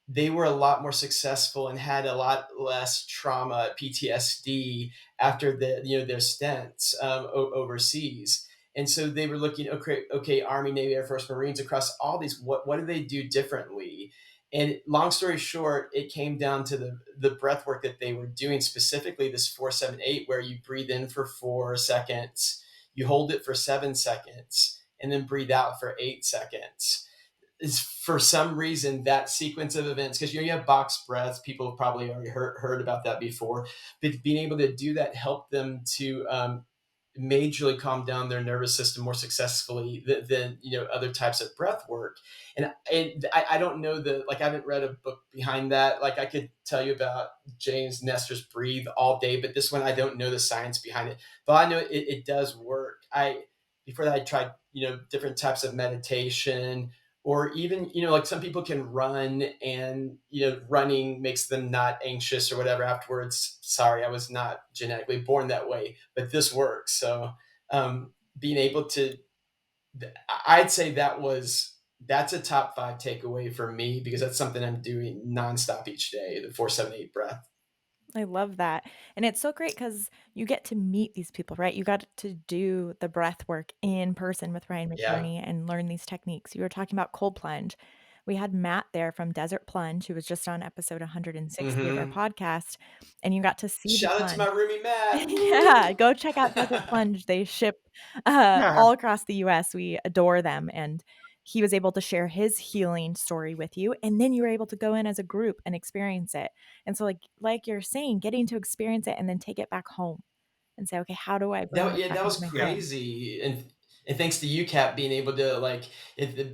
they were a lot more successful and had a lot less trauma, PTSD after their stints overseas. And so they were looking, okay, Army, Navy, Air Force, Marines, across all these, what do they do differently? And long story short, it came down to the breath work that they were doing, specifically this 4-7-8, where you breathe in for 4 seconds, you hold it for 7 seconds, and then breathe out for 8 seconds. Is for some reason that sequence of events, because you have box breaths, people have probably already heard about that before, but being able to do that helped them to majorly calm down their nervous system more successfully than other types of breath work. And I don't know I haven't read a book behind that. Like, I could tell you about James Nestor's Breathe all day, but this one I don't know the science behind it, but I know it does work. Before that I tried different types of meditation, or even like some people can run, and running makes them not anxious or whatever afterwards. Sorry, I was not genetically born that way, but this works. So being able to, I'd say that's a top 5 takeaway for me, because that's something I'm doing nonstop each day, the 4-7-8 breath. I love that. And it's so great because you get to meet these people, right? You got to do the breath work in person with Ryan Yeah. McBurney and learn these techniques. You were talking about cold plunge. We had Matt there from Desert Plunge, who was just on episode 160 of our Mm-hmm. podcast, and you got to see the Shout out to my plunge. roomie Matt. Yeah, go check out Desert Plunge. They ship Yeah. all across the US. We adore them. And he was able to share his healing story with you. And then you were able to go in as a group and experience it. And so like you're saying, getting to experience it and then take it back home and say, okay, how do I bring That this yeah, back that into was my Yeah. home? crazy, and thanks to UCAP being able to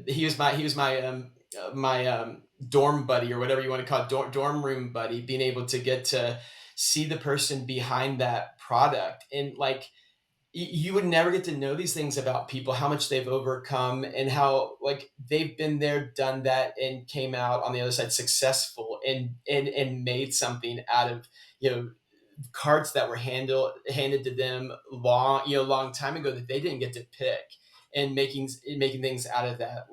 he was my dorm buddy, or whatever you want to call it, dorm room buddy, being able to get to see the person behind that product, and you would never get to know these things about people, how much they've overcome, and how they've been there, done that, and came out on the other side successful, and made something out of cards that were handed to them long time ago, that they didn't get to pick, and making things out of that,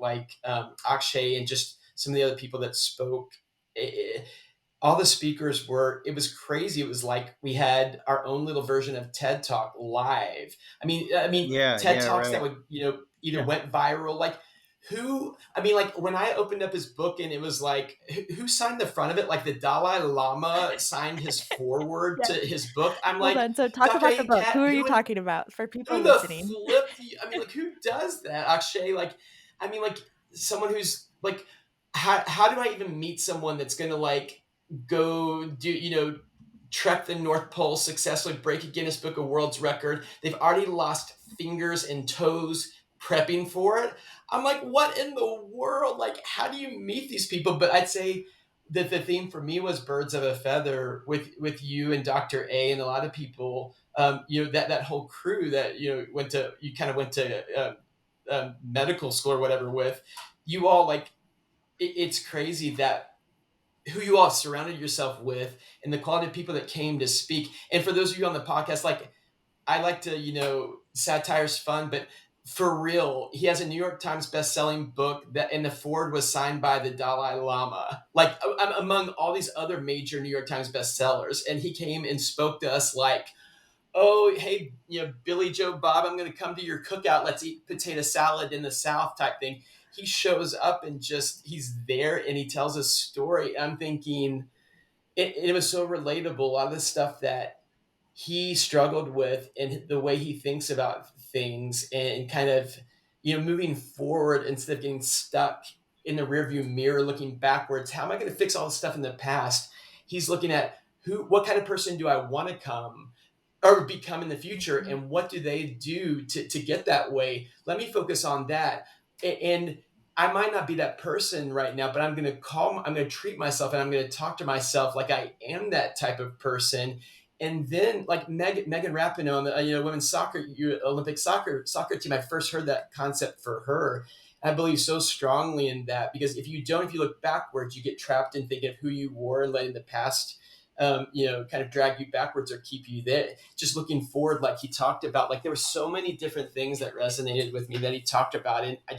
Akshay and just some of the other people that spoke. All the speakers it was crazy. It was like we had our own little version of TED Talk live. I mean Yeah. TED Yeah. Talks that Right. would either Yeah. went viral, when I opened up his book, and it was like, who signed the front of it? Like, the Dalai Lama signed his foreword Yeah. to his book. I'm Hold like, on. So talk Dr. about the A. book. Who Cat, are you talking about for people who the listening? flip who does that, Akshay? Someone who's how do I even meet someone that's gonna go do trek the North Pole successfully, break a Guinness Book of World's Record? They've already lost fingers and toes prepping for it. I'm like, what in the world? Like, how do you meet these people? But I'd say that the theme for me was birds of a feather with you and Dr. A and a lot of people. That whole crew that went to medical school or whatever with you all. It's crazy that who you all surrounded yourself with, and the quality of people that came to speak. And for those of you on the podcast, I like to, satire's fun, but for real, he has a New York Times best-selling book and the forward was signed by the Dalai Lama, among all these other major New York Times bestsellers. And he came and spoke to us like, oh, hey, Billy Joe Bob, I'm going to come to your cookout. Let's eat potato salad in the South type thing. He shows up and he's there, and he tells a story. I'm thinking it was so relatable. A lot of the stuff that he struggled with, and the way he thinks about things, and kind of moving forward instead of getting stuck in the rearview mirror looking backwards. How am I going to fix all the stuff in the past? He's looking at what kind of person do I want to come or become in the future, Mhm. and what do they do to get that way? Let me focus on that. And I might not be that person right now, but I'm going to treat myself, and I'm going to talk to myself like I am that type of person. And then, like Megan Rapinoe on the women's Olympic soccer team, I first heard that concept for her. I believe so strongly in that, because if you look backwards, you get trapped in thinking of who you were and letting the past kind of drag you backwards or keep you there. Just looking forward, like he talked about, there were so many different things that resonated with me that he talked about. And I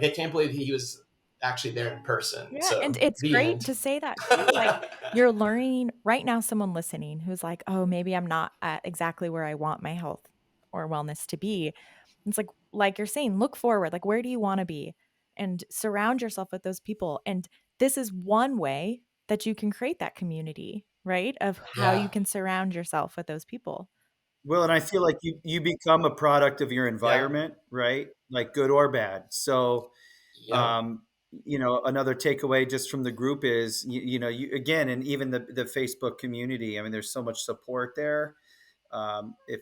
can't believe he was actually there in person. Yeah, So and it's the great end. to say that too, like, you're learning right now, someone listening who's like, "Oh, maybe I'm not at exactly where I want my health or wellness to be." It's like you're saying, look forward, like, where do you wanna be? And surround yourself with those people, and this is one way that you can create that community, right? Of how you Yeah. can surround yourself with those people. Well, and I feel like you become a product of your Yeah. environment, right? Like good or bad. So, Yep. um, another takeaway just from the group is, you again, and even the Facebook community. I mean, there's so much support there. If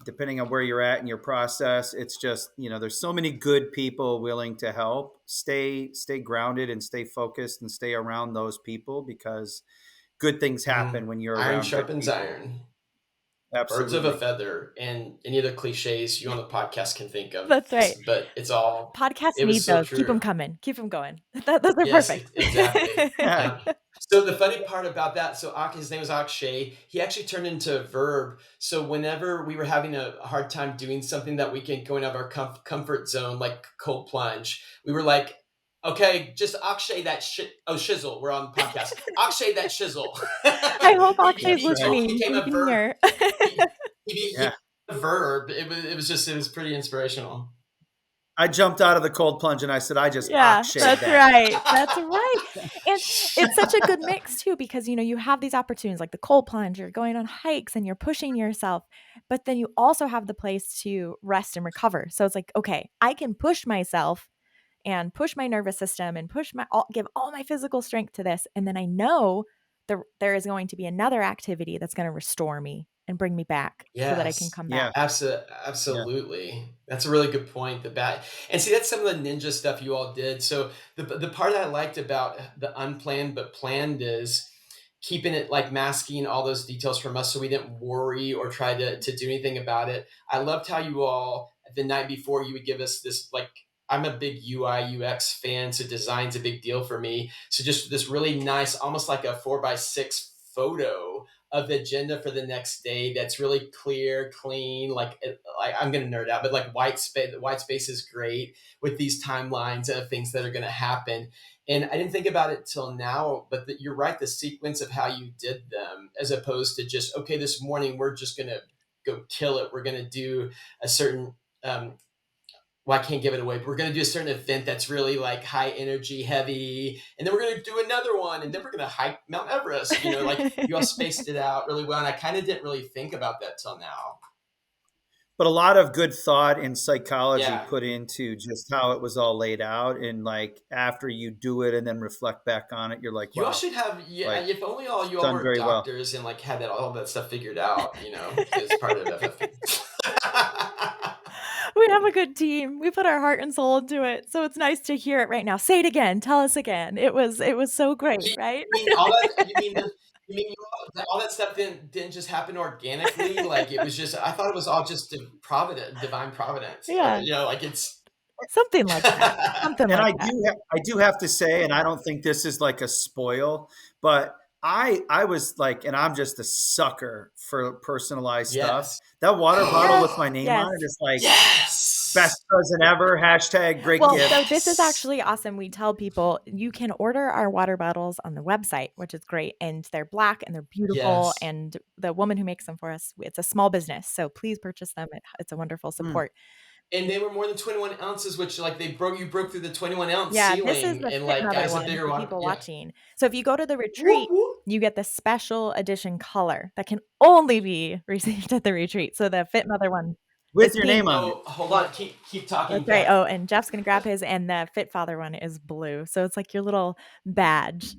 depending on where you're at in your process, it's just, there's so many good people willing to help. Stay grounded and stay focused and stay around those people, because good things happen when you're Iron around good sharpens people. iron. Birds of a Absolutely. feather, and any other cliches you on the podcast can think of. That's right. But it's all, Podcasts it was need so those. Keep them true. coming. Keep them going. Those are Yes, perfect. exactly. Yeah. So the funny part about that, so his name was Akshay. He actually turned into a verb. So whenever we were having a hard time doing something that weekend, going out of our comfort zone, like cold plunge, we were like, okay, just Akshay that shit. Oh, shizzle. We're on the podcast. Akshay that shizzle. I hope Akshay's That's right. He listening. became He a can verb. hear. He Yeah. a verb. It was pretty inspirational. I jumped out of the cold plunge and I said, I just Yeah, Akshay that's that. right. That's right. And it's such a good mix too, because you have these opportunities like the cold plunge, you're going on hikes and you're pushing yourself, but then you also have the place to rest and recover. So it's like, okay, I can push myself and push my nervous system and give all my physical strength to this, and then I know there is going to be another activity that's going to restore me and bring me back so that I can Yes. come Yeah. back. Yeah. Absolutely. That's a really good point. And see, that's some of the ninja stuff you all did. So the part I liked about the unplanned but planned is keeping it like masking all those details from us so we didn't worry or try to do anything about it. I loved how you all, the night before, you would give us this, like, I'm a big UI UX fan, so design's a big deal for me. So just this really nice, almost like a 4x6 photo of the agenda for the next day that's really clear, clean. Like I'm gonna nerd out, but like white space. The white space is great with these timelines of things that are gonna happen. And I didn't think about it till now, but you're right. The sequence of how you did them, as opposed to just, okay, this morning we're just gonna go kill it. We're gonna do a certain well, I can't give it away, but we're going to do a certain event that's really like high energy, heavy. And then we're going to do another one. And then we're going to hike Mount Everest. Like you all spaced it out really well. And I kind of didn't really think about that till now. But a lot of good thought and psychology Yeah. put into just how it was all laid out. And like after you do it and then reflect back on it, you're like, You all wow, should have, like if only you all done were very well. doctors and like had all that stuff figured out, as part of FFP. We have a good team. We put our heart and soul into it. So it's nice to hear it right now. Say it again. Tell us again. It was so great, right? You mean all that stuff didn't just happen organically? Like it was just, I thought it was all just divine providence. Yeah. Like it's Something like that. Something And like that. I do have to say, and I don't think this is like a spoil, but I was like, and I'm just a sucker for personalized stuff. Yes. That water bottle Yes. with my name on it is like Yes. best present ever. # great Well, gift. so this is actually awesome. We tell people you can order our water bottles on the website, which is great. And they're black and they're beautiful. Yes. And the woman who makes them for us, it's a small business. So please purchase them. It's a wonderful support. And they were more than 21 ounces, which like you broke through the 21 ounce Yeah, ceiling. this is the And Fit like, Mother guys, a one bigger for one. people Yeah. watching. So if you go to the retreat, Whoop, whoop. you get the special edition color that can only be received at the retreat. So the Fit Mother one With is your pink. name on it. Oh, hold on. Keep talking. That's right. Oh, and Jeff's gonna grab his, and the Fit Father one is blue. So it's like your little badge,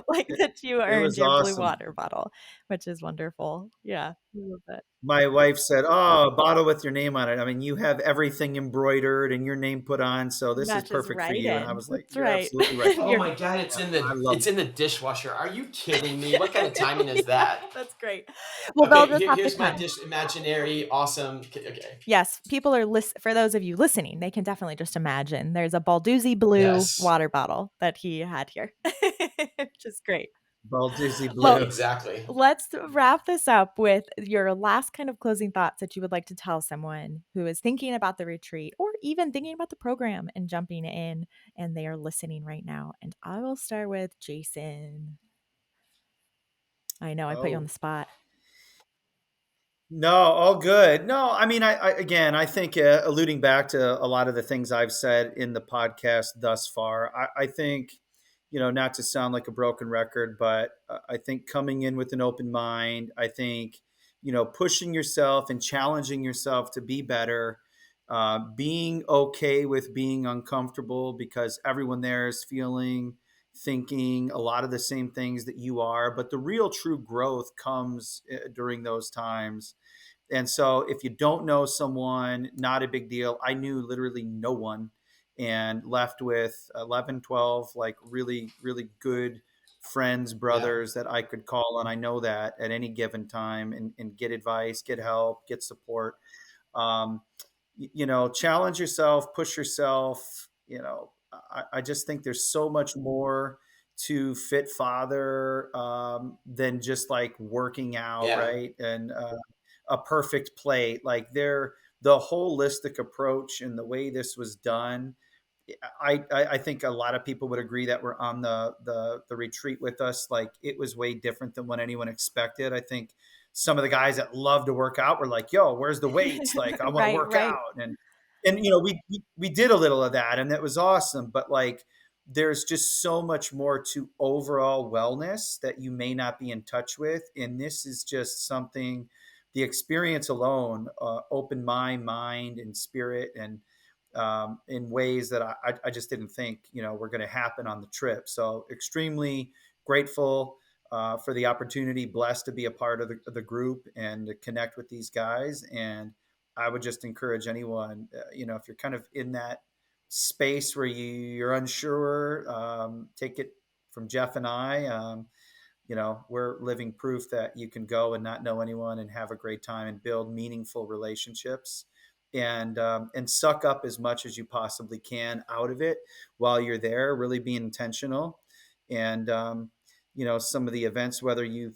like that you earned was your blue awesome. water bottle, which is wonderful. Yeah, I love it. My wife said, "Oh, a bottle with your name on it. I mean, you have everything embroidered and your name put on, so this is Matches perfect for right you." And I in. was like, That's "You're right. absolutely right." Oh You're- my God, it's I love in the dishwasher. Are you kidding me? What kind of timing is that? That's great. Well, they'll just have to Here's my come. imaginary awesome. Okay. Yes, people are for those of you listening, they can definitely just imagine. There's a Balduzzi blue Yes. water bottle that he had here, which is great. Bald Dizzy Well, Blue. Exactly. let's wrap this up with your last kind of closing thoughts that you would like to tell someone who is thinking about the retreat or even thinking about the program and jumping in, and they are listening right now. And I will start with Jason. I know I put you on the Oh, spot. no, all good. No, I mean, again, I think alluding back to a lot of the things I've said in the podcast thus far, I think, not to sound like a broken record, but I think coming in with an open mind, I think, pushing yourself and challenging yourself to be better, being okay with being uncomfortable because everyone there is feeling, thinking a lot of the same things that you are. But the real true growth comes during those times. And so if you don't know someone, not a big deal. I knew literally no one and left with 11, 12, like really, really good friends, Yeah. brothers that I could call on. I know that at any given time and get advice, get help, get support. Um, Challenge yourself, push yourself. I just think there's so much more to Fit Father than just like working out, Yeah. right? And a perfect plate. Like the holistic approach and the way this was done. I think a lot of people would agree that were on the retreat with us. Like it was way different than what anyone expected. I think some of the guys that love to work out were like, "Yo, where's the weights? Like I want to Right, work right. out." And we did a little of that, and that was awesome. But like, there's just so much more to overall wellness that you may not be in touch with, and this is just something. The experience alone opened my mind and spirit and in ways that I just didn't think were going to happen on the trip. So extremely grateful for the opportunity, blessed to be a part of the group and to connect with these guys. And I would just encourage anyone, if you're kind of in that space where you're unsure, take it from Jeff and I. We're living proof that you can go and not know anyone and have a great time and build meaningful relationships and suck up as much as you possibly can out of it while you're there, really be intentional. And some of the events, whether you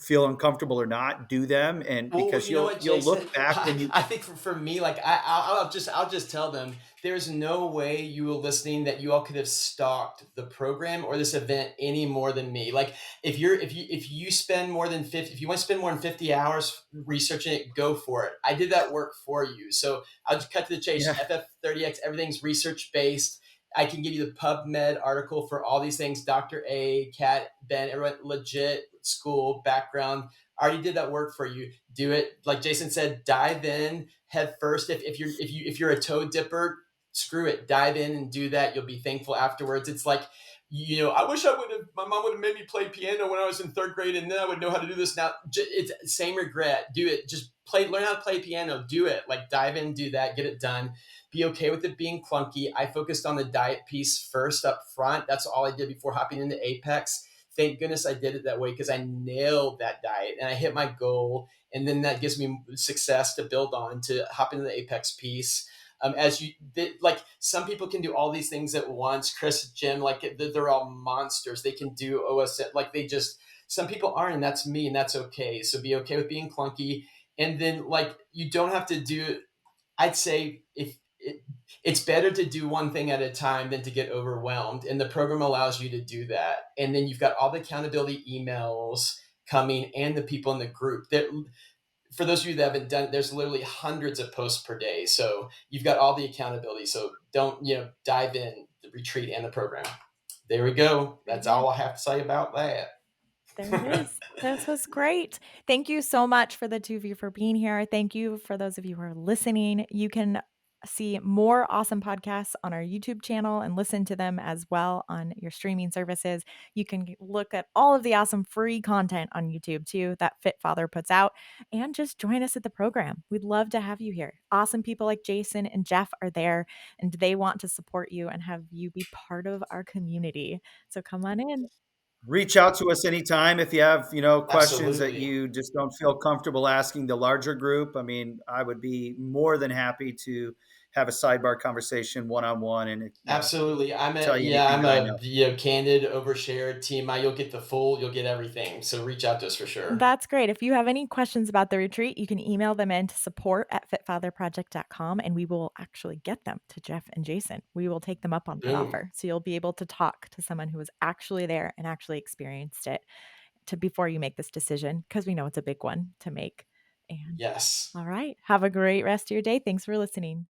feel uncomfortable or not, do them. And Well, because you know you'll what, you'll Jason? look back when you I think for me, like I'll just tell them there's no way you were listening that you all could have stalked the program or this event any more than me. Like if you spend more than 50, if you want to spend more than 50 hours researching it, go for it. I did that work for you. So I'll just cut to the chase. yeah. FF30X, everything's research based. I can give you the PubMed article for all these things. Dr. A, Kat, Ben, everyone legit school background. I already did that work for you. Do it, like Jason said, dive in head first. If you're a toe dipper, screw it, dive in and do that. You'll be thankful afterwards. It's like, I wish my mom would have made me play piano when I was in third grade, and then I would know how to do this now. It's same regret. Do it. Just learn how to play piano. Do it. Like dive in, do that, get it done. Be okay with it being clunky. I focused on the diet piece first up front. That's all I did before hopping into Apex. Thank goodness I did it that way because I nailed that diet and I hit my goal. And then that gives me success to build on to hop into the Apex piece. Like some people can do all these things at once. Chris, Jim, like they're all monsters. They can do OSM. Like some people aren't, and that's me, and that's okay. So be okay with being clunky. And then like, you don't have to do, I'd say it's better to do one thing at a time than to get overwhelmed. And the program allows you to do that. And then you've got all the accountability emails coming and the people in the group that, for those of you that haven't done it, there's literally hundreds of posts per day. So you've got all the accountability. So don't, dive in the retreat and the program. There we go. That's all I have to say about that. There it is. This was great. Thank you so much for the two of you for being here. Thank you for those of you who are listening. You can see more awesome podcasts on our YouTube channel and listen to them as well on your streaming services. You can look at all of the awesome free content on YouTube too that Fit Father puts out, and just join us at the program. We'd love to have you here. Awesome people like Jason and Jeff are there, and they want to support you and have you be part of our community. So come on in. Reach out to us anytime if you have questions that Absolutely. you just don't feel comfortable asking the larger group. I mean, I would be more than happy to have a sidebar conversation one-on-one and Absolutely. tell you anything I'm that I a know. candid, overshared team. You'll get you'll get everything. So reach out to us for sure. That's great. If you have any questions about the retreat, you can email them in to support@fitfatherproject.com and we will actually get them to Geoff and Jason. We will take them up on that Boom. offer. So you'll be able to talk to someone who was actually there and actually experienced it before you make this decision, because we know it's a big one to make. And Yes. all right. Have a great rest of your day. Thanks for listening.